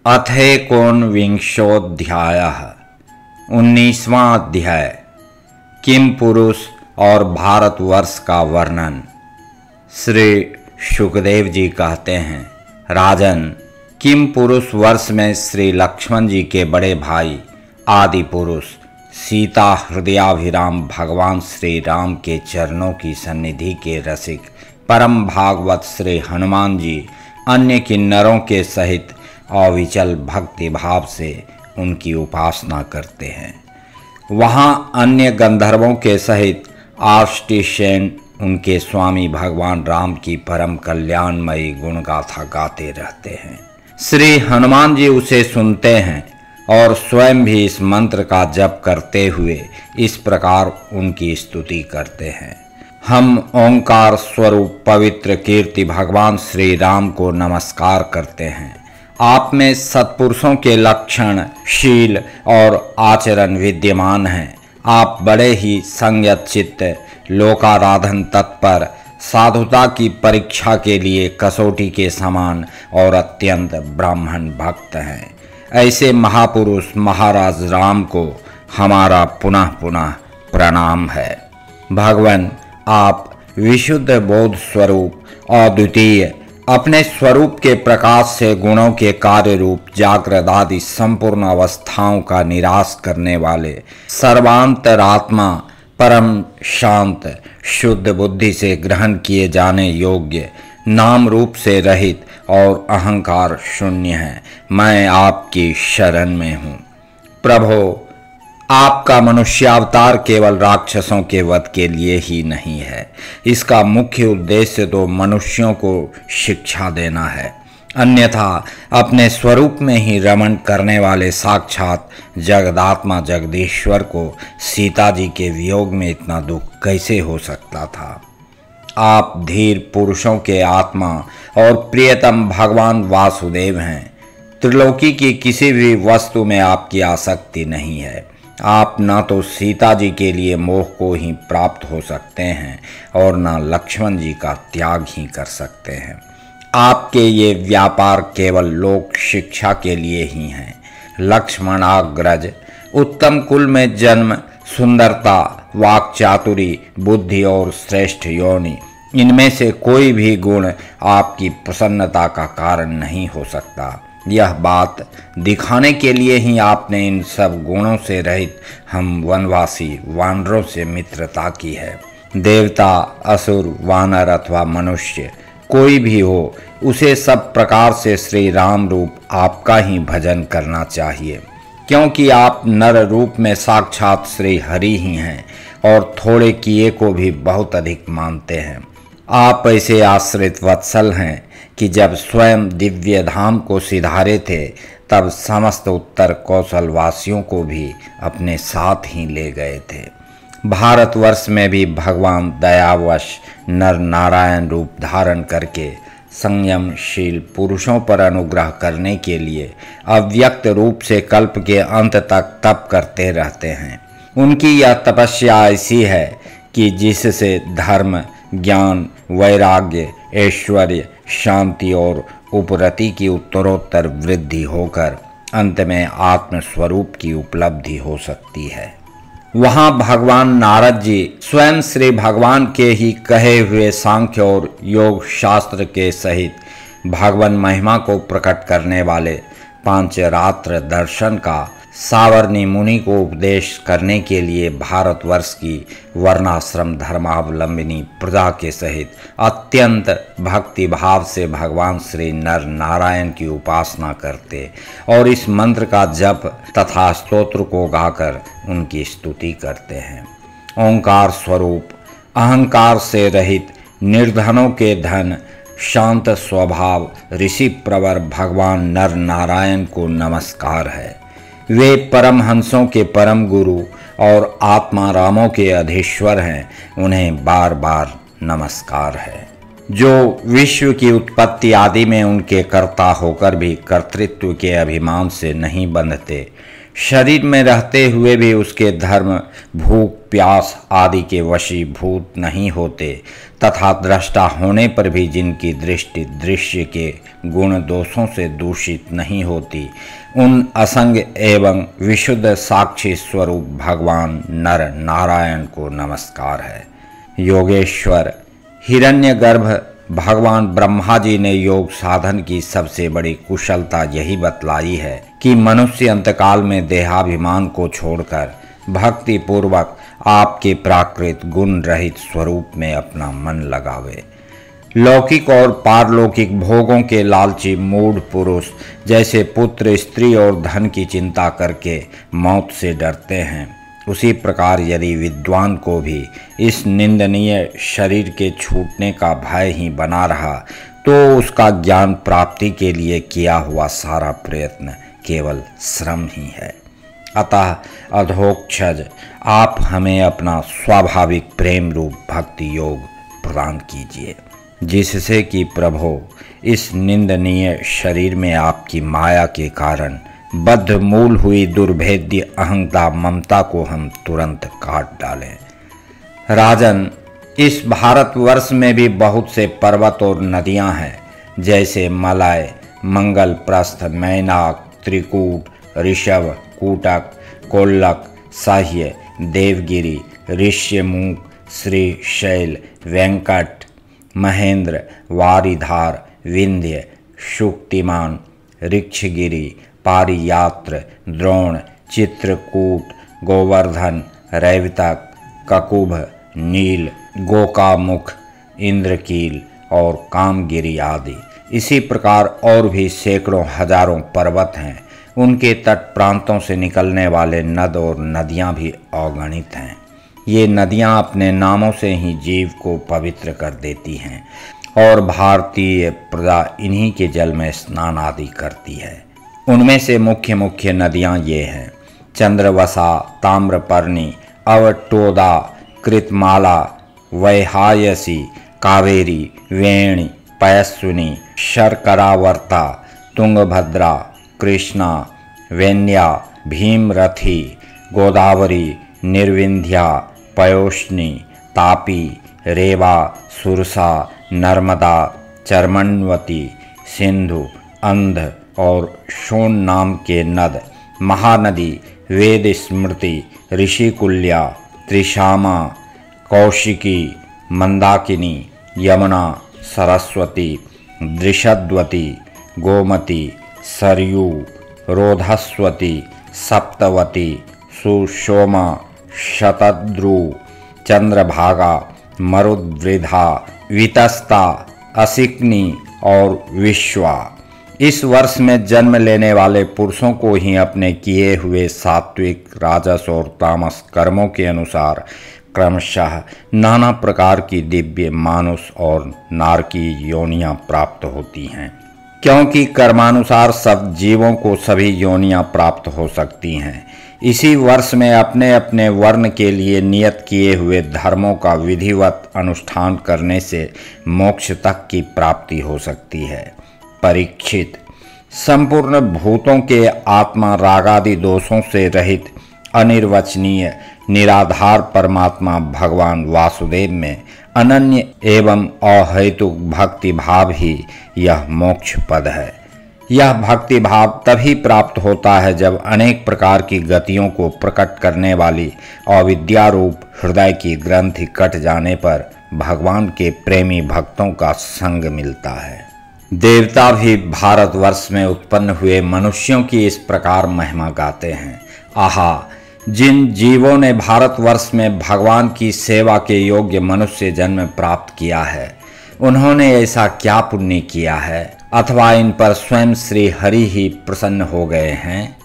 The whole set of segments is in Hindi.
अथेकोनविंशोऽध्यायः 19वां अध्याय किम पुरुष और भारतवर्ष का वर्णन। श्री शुकदेव जी कहते हैं, राजन, किम पुरुष वर्ष में श्री लक्ष्मण जी के बड़े भाई आदि पुरुष सीता हृदयाभिराम भगवान श्री राम के चरणों की सन्निधि के रसिक परम भागवत श्री हनुमान जी अन्य किन्नरों के सहित अविचल भक्ति भाव से उनकी उपासना करते हैं। वहाँ अन्य गंधर्वों के सहित आष्टिसेन उनके स्वामी भगवान राम की परम कल्याणमयी गुणगाथा गाते रहते हैं। श्री हनुमान जी उसे सुनते हैं और स्वयं भी इस मंत्र का जप करते हुए इस प्रकार उनकी स्तुति करते हैं। हम ओंकार स्वरूप पवित्र कीर्ति भगवान श्री राम को नमस्कार करते हैं। आप में सत्पुरुषों के लक्षण, शील और आचरण विद्यमान हैं। आप बड़े ही संयत चित्त, लोकाराधन तत्पर, साधुता की परीक्षा के लिए कसौटी के समान और अत्यंत ब्राह्मण भक्त हैं। ऐसे महापुरुष महाराज राम को हमारा पुनः पुनः प्रणाम है। भगवान, आप विशुद्ध बोध स्वरूप, अद्वितीय, अपने स्वरूप के प्रकाश से गुणों के कार्य रूप जागृत आदि संपूर्ण अवस्थाओं का निराश करने वाले सर्वांतरात्मा, परम शांत, शुद्ध बुद्धि से ग्रहण किए जाने योग्य, नाम रूप से रहित और अहंकार शून्य हैं। मैं आपकी शरण में हूँ। प्रभो, आपका मनुष्यावतार केवल राक्षसों के वध के लिए ही नहीं है। इसका मुख्य उद्देश्य तो मनुष्यों को शिक्षा देना है। अन्यथा अपने स्वरूप में ही रमण करने वाले साक्षात जगदात्मा जगदीश्वर को सीता जी के वियोग में इतना दुख कैसे हो सकता था। आप धीर पुरुषों के आत्मा और प्रियतम भगवान वासुदेव हैं। त्रिलोकी की किसी भी वस्तु में आपकी आसक्ति नहीं है। आप न तो सीता जी के लिए मोह को ही प्राप्त हो सकते हैं और न लक्ष्मण जी का त्याग ही कर सकते हैं। आपके ये व्यापार केवल लोक शिक्षा के लिए ही हैं। लक्ष्मणाग्रज, उत्तम कुल में जन्म, सुंदरता, वाक चातुरी, बुद्धि और श्रेष्ठ योनि, इनमें से कोई भी गुण आपकी प्रसन्नता का कारण नहीं हो सकता। यह बात दिखाने के लिए ही आपने इन सब गुणों से रहित हम वनवासी वानरों से मित्रता की है। देवता, असुर, वानर अथवा मनुष्य कोई भी हो, उसे सब प्रकार से श्री राम रूप आपका ही भजन करना चाहिए, क्योंकि आप नर रूप में साक्षात श्री हरि ही हैं और थोड़े किए को भी बहुत अधिक मानते हैं। आप ऐसे आश्रित वत्सल हैं कि जब स्वयं दिव्य धाम को सिधारे थे तब समस्त उत्तर कौशल वासियों को भी अपने साथ ही ले गए थे। भारतवर्ष में भी भगवान दयावश नर नारायण रूप धारण करके संयमशील पुरुषों पर अनुग्रह करने के लिए अव्यक्त रूप से कल्प के अंत तक तप करते रहते हैं। उनकी यह तपस्या ऐसी है कि जिससे धर्म, ज्ञान, वैराग्य, ऐश्वर्य, शांति और उपरति की उत्तरोत्तर वृद्धि होकर अंत में आत्मस्वरूप की उपलब्धि हो सकती है। वहाँ भगवान नारद जी स्वयं श्री भगवान के ही कहे हुए सांख्य और योग शास्त्र के सहित भगवान महिमा को प्रकट करने वाले पांचरात्र दर्शन का सावर्णी मुनि को उपदेश करने के लिए भारतवर्ष की वर्णाश्रम धर्मावलंबिनी प्रजा के सहित अत्यंत भक्ति भाव से भगवान श्री नर नारायण की उपासना करते और इस मंत्र का जप तथा स्तोत्र को गाकर उनकी स्तुति करते हैं। ओंकार स्वरूप, अहंकार से रहित, निर्धनों के धन, शांत स्वभाव, ऋषि प्रवर भगवान नर नारायण को नमस्कार है। वे परमहंसों के परम गुरु और आत्मारामों के अधीश्वर हैं। उन्हें बार बार नमस्कार है। जो विश्व की उत्पत्ति आदि में उनके कर्ता होकर भी कर्तृत्व के अभिमान से नहीं बंधते, शरीर में रहते हुए भी उसके धर्म, भूख, प्यास आदि के वशीभूत नहीं होते, तथा दृष्टा होने पर भी जिनकी दृष्टि दृश्य के गुण दोषों से दूषित नहीं होती, उन असंग एवं विशुद्ध साक्षी स्वरूप भगवान नर नारायण को नमस्कार है। योगेश्वर हिरण्यगर्भ भगवान ब्रह्मा जी ने योग साधन की सबसे बड़ी कुशलता यही बतलाई है कि मनुष्य अंतकाल में देहाभिमान को छोड़कर भक्ति पूर्वक आपके प्राकृत गुण रहित स्वरूप में अपना मन लगावे। लौकिक और पारलौकिक भोगों के लालची मूढ़ पुरुष जैसे पुत्र, स्त्री और धन की चिंता करके मौत से डरते हैं, उसी प्रकार यदि विद्वान को भी इस निंदनीय शरीर के छूटने का भय ही बना रहा तो उसका ज्ञान प्राप्ति के लिए किया हुआ सारा प्रयत्न केवल श्रम ही है। अतः अधोक्षज आप हमें अपना स्वाभाविक प्रेम रूप भक्ति योग प्रदान कीजिए, जिससे कि प्रभो इस निंदनीय शरीर में आपकी माया के कारण बद्ध मूल हुई दुर्भेद्य अहंकार ममता को हम तुरंत काट डालें। राजन, इस भारतवर्ष में भी बहुत से पर्वत और नदियां हैं, जैसे मलय, मंगल प्रस्थ, मैनाक, त्रिकूट, ऋषभ, कूटक, कोल्लक, सह्य, देवगिरी, ऋष्यमूक, श्रीशैल, वेंकट, महेंद्र, वारिधार, विंध्य, शुक्तिमान, ऋक्षगिरी, पारियात्र, द्रोण, चित्रकूट, गोवर्धन, रैवतक, ककुभ, नील, गोकामुख, इंद्रकील और कामगिरी आदि। इसी प्रकार और भी सैकड़ों हजारों पर्वत हैं। उनके तट प्रांतों से निकलने वाले नद और नदियां भी अगणित हैं। ये नदियां अपने नामों से ही जीव को पवित्र कर देती हैं और भारतीय प्रजा इन्हीं के जल में स्नान आदि करती है। उनमें से मुख्य मुख्य नदियां ये हैं: चंद्रवसा, ताम्रपर्णी, अवटोदा, कृतमाला, वैहायसी, कावेरी, वेणी, पयस्विनी, शर्करावर्ता, तुंगभद्रा, कृष्णा, वेन्या, भीमरथी, गोदावरी, निर्विंध्या, पयोष्णी, तापी, रेवा, सुरसा, नर्मदा, चर्मण्वती, सिंधु, अंध और शोण नाम के नद, महानदी, वेद स्मृति, ऋषिकुल्या, त्रिशामा, कौशिकी, मंदाकिनी, यमुना, सरस्वती, दृषद्वती, गोमती, सरयू, रोधस्वती, सप्तवती, सुषोमा, शतद्रु, चंद्रभागा, मरुद्वृधा, वितस्ता, असिक्नी और विश्वा। इस वर्ष में जन्म लेने वाले पुरुषों को ही अपने किए हुए सात्विक, राजस और तामस कर्मों के अनुसार क्रमशः नाना प्रकार की दिव्य, मानुष और नारकी योनियां प्राप्त होती हैं। क्योंकि कर्मानुसार सब जीवों को सभी योनियां प्राप्त हो सकती हैं, इसी वर्ष में अपने अपने वर्ण के लिए नियत किए हुए धर्मों का विधिवत अनुष्ठान करने से मोक्ष तक की प्राप्ति हो सकती है। परीक्षित, संपूर्ण भूतों के आत्मा रागादि दोषों से रहित अनिर्वचनीय निराधार परमात्मा भगवान वासुदेव में अनन्य एवं अहैतुक भक्ति भाव ही यह मोक्ष पद है। यह भक्ति भाव तभी प्राप्त होता है जब अनेक प्रकार की गतियों को प्रकट करने वाली अविद्या रूप हृदय की ग्रंथि कट जाने पर भगवान के प्रेमी भक्तों का संग मिलता है। देवता भी भारतवर्ष में उत्पन्न हुए मनुष्यों की इस प्रकार महिमा गाते हैं। आहा, जिन जीवों ने भारतवर्ष में भगवान की सेवा के योग्य मनुष्य जन्म प्राप्त किया है, उन्होंने ऐसा क्या पुण्य किया है अथवा इन पर स्वयं श्री हरि ही प्रसन्न हो गए हैं।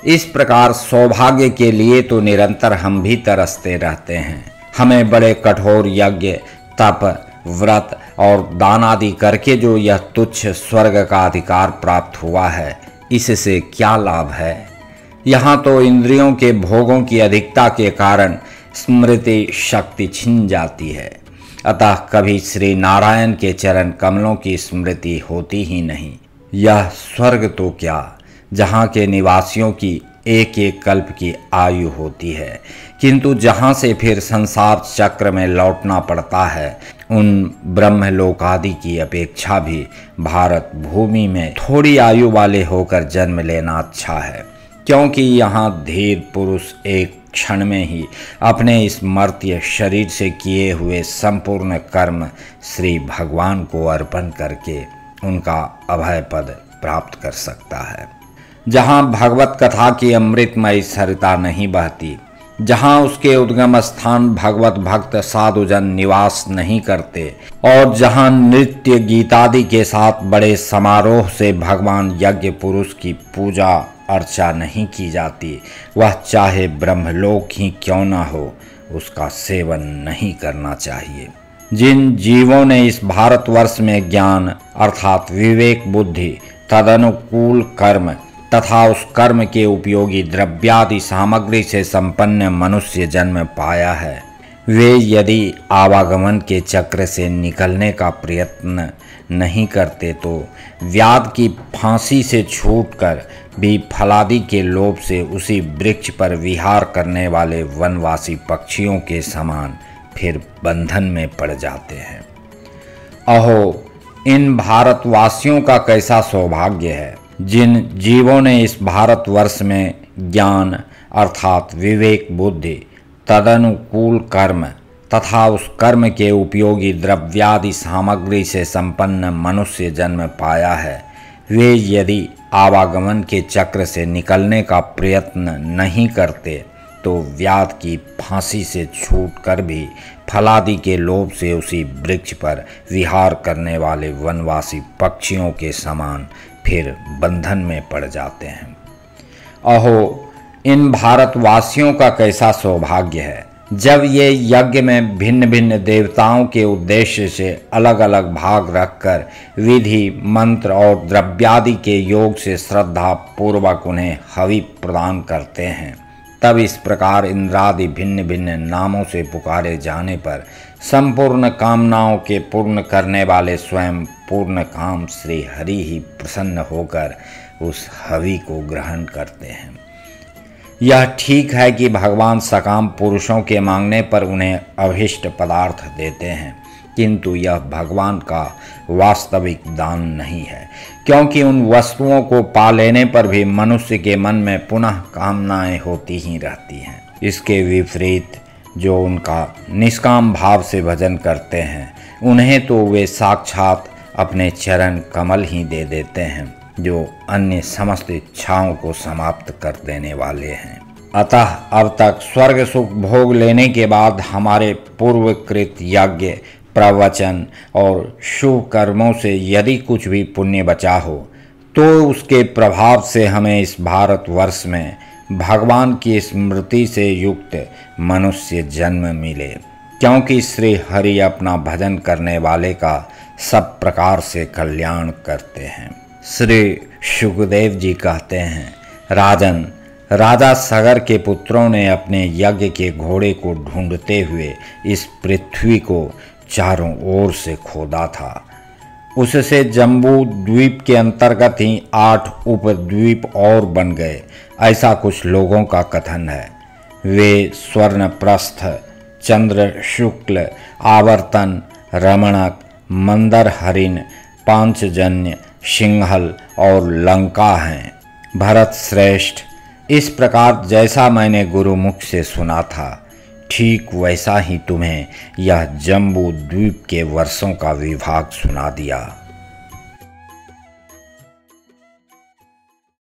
इस प्रकार सौभाग्य के लिए तो निरंतर हम भी तरसते रहते हैं। हमें बड़े कठोर यज्ञ, तप, व्रत और दान आदि करके जो यह तुच्छ स्वर्ग का अधिकार प्राप्त हुआ है, इससे क्या लाभ है। यहाँ तो इंद्रियों के भोगों की अधिकता के कारण स्मृति शक्ति छिन जाती है। अतः कभी श्री नारायण के चरण कमलों की स्मृति होती ही नहीं। यह स्वर्ग तो क्या, जहाँ के निवासियों की एक एक कल्प की आयु होती है, किंतु जहाँ से फिर संसार चक्र में लौटना पड़ता है, उन ब्रह्मलोक आदि की अपेक्षा भी भारत भूमि में थोड़ी आयु वाले होकर जन्म लेना अच्छा है, क्योंकि यहाँ धीर पुरुष एक क्षण में ही अपने इस मर्त्य शरीर से किए हुए संपूर्ण कर्म श्री भगवान को अर्पण करके उनका अभय पद प्राप्त कर सकता है। जहाँ भगवत कथा की अमृतमयी सरिता नहीं बहती, जहाँ उसके उद्गम स्थान भगवत भक्त साधुजन निवास नहीं करते, और जहाँ नृत्य गीतादि के साथ बड़े समारोह से भगवान यज्ञ पुरुष की पूजा अर्चा नहीं की जाती, वह चाहे ब्रह्मलोक ही क्यों न हो, उसका सेवन नहीं करना चाहिए। जिन जीवों ने इस भारतवर्ष में ज्ञान अर्थात विवेक बुद्धि तदनुकूल कर्म तथा उस कर्म के उपयोगी द्रव्यादि सामग्री से संपन्न मनुष्य जन्म पाया है, वे यदि आवागमन के चक्र से निकलने का प्रयत्न नहीं करते तो व्याध की फांसी से छूटकर भी फलादि के लोभ से उसी वृक्ष पर विहार करने वाले वनवासी पक्षियों के समान फिर बंधन में पड़ जाते हैं। अहो, इन भारतवासियों का कैसा सौभाग्य है, जिन जीवों ने इस भारतवर्ष में ज्ञान अर्थात विवेक बुद्धि तदनुकूल कर्म तथा उस कर्म के उपयोगी द्रव्यादि सामग्री से संपन्न मनुष्य जन्म पाया है, वे यदि आवागमन के चक्र से निकलने का प्रयत्न नहीं करते तो व्याध की फांसी से छूटकर भी फलादि के लोभ से उसी वृक्ष पर विहार करने वाले वनवासी पक्षियों के समान फिर बंधन में पड़ जाते हैं। अहो, इन भारतवासियों का कैसा सौभाग्य है, जब ये यज्ञ में भिन्न भिन्न देवताओं के उद्देश्य से अलग अलग भाग रखकर विधि मंत्र और द्रव्यादि के योग से श्रद्धा पूर्वक उन्हें हवि प्रदान करते हैं। तब इस प्रकार इंद्रादि भिन्न भिन्न नामों से पुकारे जाने पर संपूर्ण कामनाओं के पूर्ण करने वाले स्वयं पूर्ण काम श्री हरि ही प्रसन्न होकर उस हवि को ग्रहण करते हैं। यह ठीक है कि भगवान सकाम पुरुषों के मांगने पर उन्हें अभिष्ट पदार्थ देते हैं, किंतु यह भगवान का वास्तविक दान नहीं है, क्योंकि उन वस्तुओं को पा लेने पर भी मनुष्य के मन में पुनः कामनाएं होती ही रहती हैं। इसके विपरीत जो उनका निष्काम भाव से भजन करते हैं, उन्हें तो वे साक्षात अपने चरण कमल ही दे देते हैं, जो अन्य समस्त इच्छाओं को समाप्त कर देने वाले हैं। अतः अब तक स्वर्ग सुख भोग लेने के बाद हमारे पूर्वकृत यज्ञ प्रवचन और शुभ कर्मों से यदि कुछ भी पुण्य बचा हो, तो उसके प्रभाव से हमें इस भारतवर्ष में भगवान की स्मृति से युक्त मनुष्य जन्म मिले, क्योंकि श्री हरि अपना भजन करने वाले का सब प्रकार से कल्याण करते हैं। श्री शुकदेव जी कहते हैं, राजन, राजा सगर के पुत्रों ने अपने यज्ञ के घोड़े को ढूंढते हुए इस पृथ्वी को चारों ओर से खोदा था। उससे जम्बू द्वीप के अंतर्गत ही 8 उपद्वीप और बन गए, ऐसा कुछ लोगों का कथन है। वे स्वर्णप्रस्थ, चंद्र शुक्ल, आवर्तन, रमणक, मंदर हरिण, पांचजन्य, सिंहल और लंका हैं। भरत श्रेष्ठ, इस प्रकार जैसा मैंने गुरुमुख से सुना था, ठीक वैसा ही तुम्हें यह जम्बू द्वीप के वर्षों का विभाग सुना दिया।